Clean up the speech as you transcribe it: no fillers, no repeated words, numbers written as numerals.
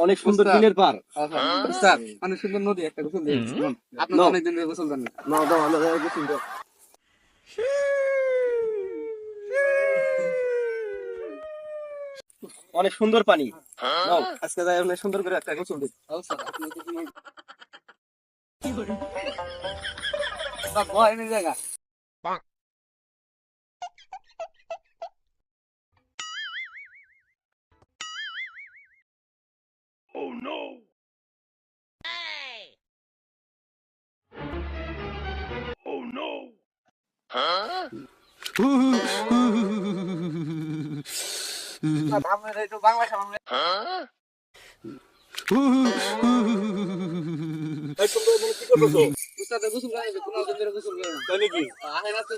অনেক সুন্দর দিনের পার। স্যার অনেক সুন্দর নদী একটা গোসল দিয়ে আপনার অনেকদিন ধরে গোসল দেন না। গোসল দাও। অনেক সুন্দর পানি। নাও, আজকে যাই অনেক সুন্দর করে একটা গোসল দিই। ভয় নেই জায়গা আপনার একটু বাংলা সামনে এই তোমরা এখানে কি করতেছো? উস্তাদ গোসল করে কোনো দিন ধরে গোসল করে না তাই নাকি? আহে না তো